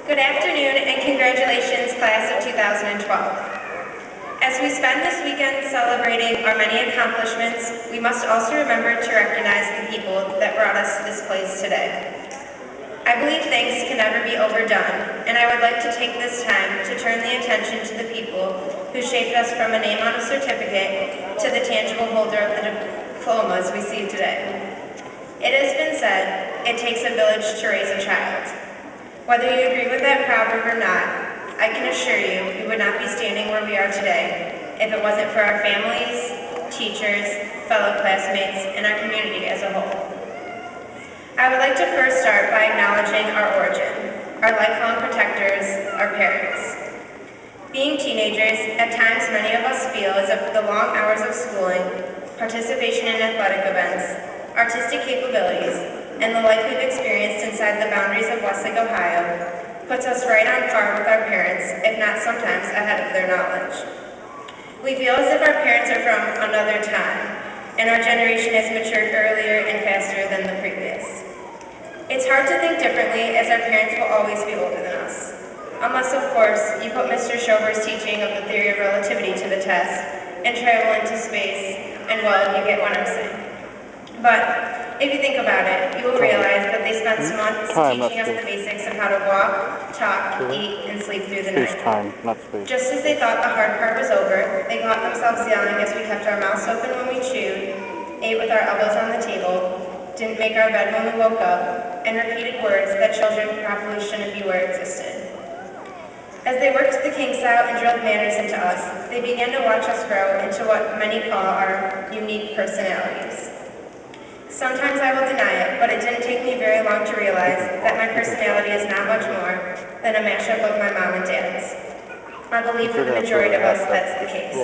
Good afternoon and congratulations, class of 2012. As we spend this weekend celebrating our many accomplishments, we must also remember to recognize the people that brought us to this place today. I believe thanks can never be overdone, and I would like to take this time to turn the attention to the people who shaped us from a name on a certificate to the tangible holder of the diplomas we see today. It has been said, it takes a village to raise a child. Whether you agree with that proverb or not, I can assure you we would not be standing where we are today if it wasn't for our families, teachers, fellow classmates, and our community as a whole. I would like to first start by acknowledging our origin, our lifelong protectors, our parents. Being teenagers, at times many of us feel as if the long hours of schooling, participation in athletic events, artistic capabilities, and the life we've experienced inside the boundaries of Westlake, Ohio, puts us right on par with our parents, if not sometimes ahead of their knowledge. We feel as if our parents are from another time, and our generation has matured earlier and faster than the previous. It's hard to think differently, as our parents will always be older than us. Unless, of course, you put Mr. Schober's teaching of the theory of relativity to the test, and travel into space, and well, you get what I'm saying. But if you think about it, you will realize that they spent months teaching us the basics of how to walk, talk, eat, and sleep through the night. Just as they thought the hard part was over, they caught themselves yelling as we kept our mouths open when we chewed, ate with our elbows on the table, didn't make our bed when we woke up, and repeated words that children probably shouldn't be where existed. As they worked the kinks out and drilled manners into us, they began to watch us grow into what many call our unique personalities. Sometimes I will deny it, but it didn't take me very long to realize that my personality is not much more than a mashup of my mom and dad's. I believe for the majority of us that's the case.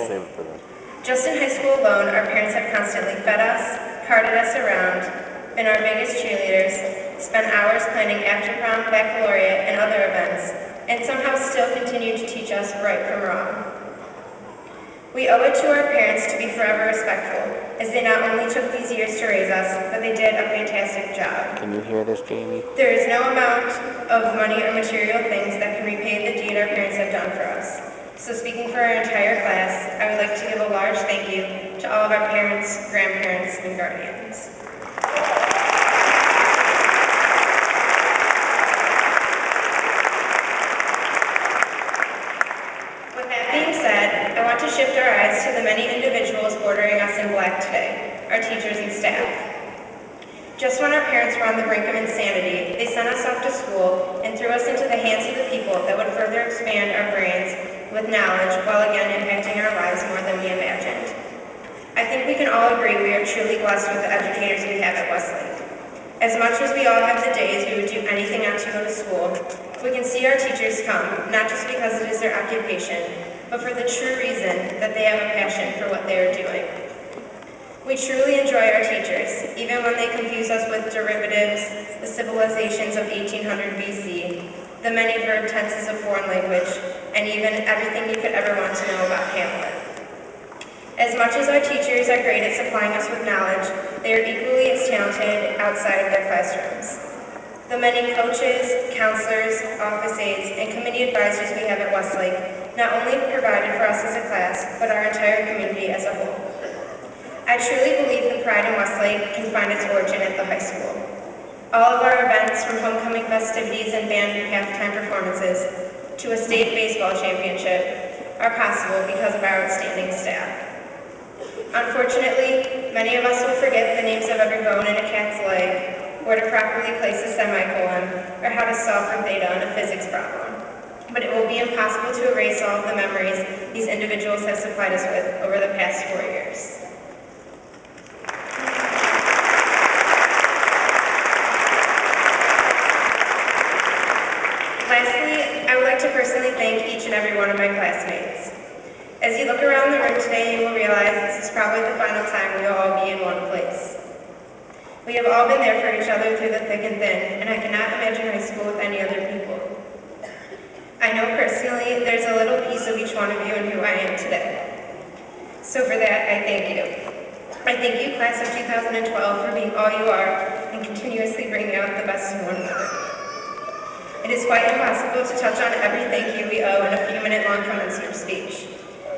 Just in high school alone, our parents have constantly fed us, carted us around, been our biggest cheerleaders, spent hours planning after prom, baccalaureate, and other events, and somehow still continue to teach us right from wrong. We owe it to our parents to be forever respectful, as they not only took these years to raise us, but they did a fantastic job. Can you hear this, Jamie? There is no amount of money or material things that can repay the deed our parents have done for us. So speaking for our entire class, I would like to give a large thank you to all of our parents, grandparents, and guardians. With that being said, I want to shift our eyes to the many individuals bordering us in black today, our teachers and staff. Just when our parents were on the brink of insanity, they sent us off to school and threw us into the hands of the people that would further expand our brains with knowledge while again impacting our lives more than we imagined. I think we can all agree we are truly blessed with the educators we have at Westlake. As much as we all have the days we would do anything not to go to school, we can see our teachers come, not just because it is their occupation, but for the true reason that they have a passion for what they are doing. We truly enjoy our teachers, even when they confuse us with derivatives, the civilizations of 1800 BC, the many verb tenses of foreign language, and even everything you could ever want to know about Hamlet. As much as our teachers are great at supplying us with knowledge, they are equally as talented outside of their classrooms. The many coaches, counselors, office aides, and committee advisors we have at Westlake not only provided for us as a class, but our entire community as a whole. I truly believe the pride in Westlake can find its origin at the high school. All of our events, from homecoming festivities and band halftime performances to a state baseball championship, are possible because of our outstanding staff. Unfortunately, many of us will forget the names of every bone in a cat's leg, where to properly place a semicolon, or how to solve for theta in a physics problem. But it will be impossible to erase all of the memories these individuals have supplied us with over the past 4 years. Lastly, I would like to personally thank each and every one of my classmates. As you look around the room today, you will realize this is probably the final time we will all be in one place. We have all been there for each other through the thick and thin, and I cannot imagine high school with any other people. I know personally there's a little piece of each one of you in who I am today. So for that, I thank you. I thank you, class of 2012, for being all you are and continuously bringing out the best in one another. It is quite impossible to touch on every thank you we owe in a few-minute-long commencement speech.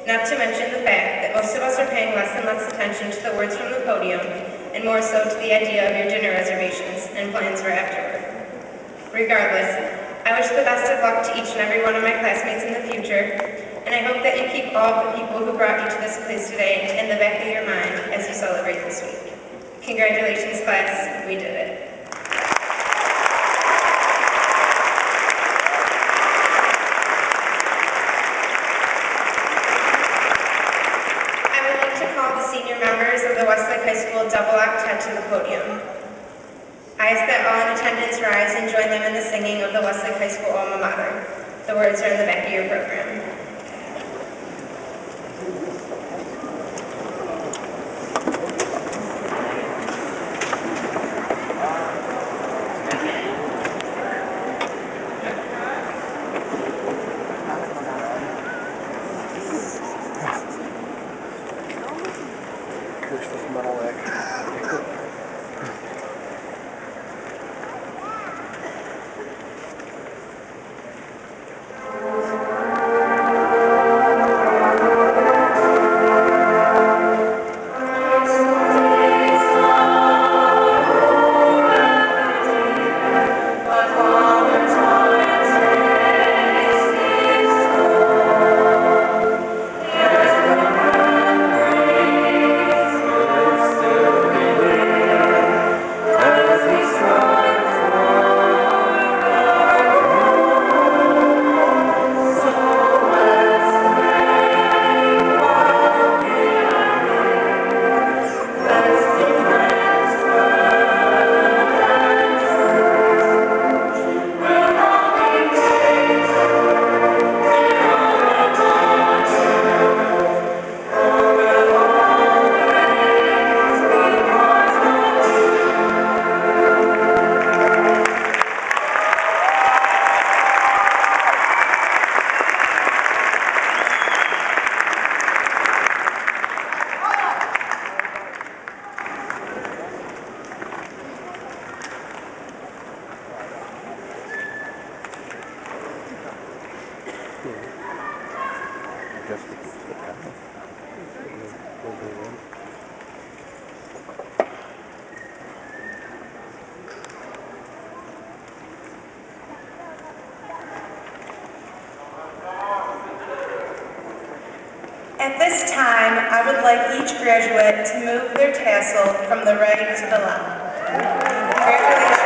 Not to mention the fact that most of us are paying less and less attention to the words from the podium, and more so to the idea of your dinner reservations and plans for afterward. Regardless, I wish the best of luck to each and every one of my classmates in the future, and I hope that you keep all of the people who brought you to this place today in the back of your mind as you celebrate this week. Congratulations, class, we did it. Senior members of the Westlake High School double octet to the podium. I ask that all in attendance rise and join them in the singing of the Westlake High School Alma Mater. The words are in the back of your program. At this time, I would like each graduate to move their tassel from the right to the left. Congratulations.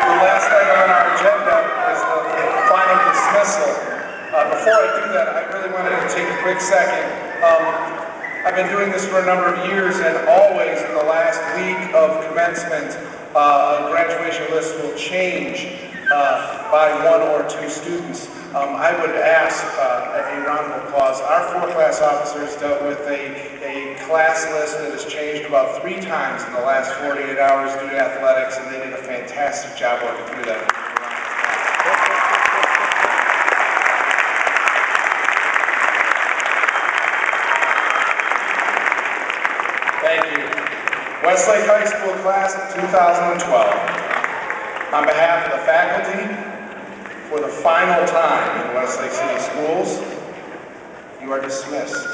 The last item on our agenda is the final dismissal. Before I do that, I really wanted to take a quick second. I've been doing this for a number of years, and always in the last week of commencement, a graduation list will change by one or two students. I would ask a round of applause. Our 4 class officers dealt with a class list that has changed about 3 times in the last 48 hours due to athletics, and they did a fantastic job working through that. Thank you. Westlake High School class of 2012. On behalf of the faculty, for the final time in Westlake City Schools, you are dismissed.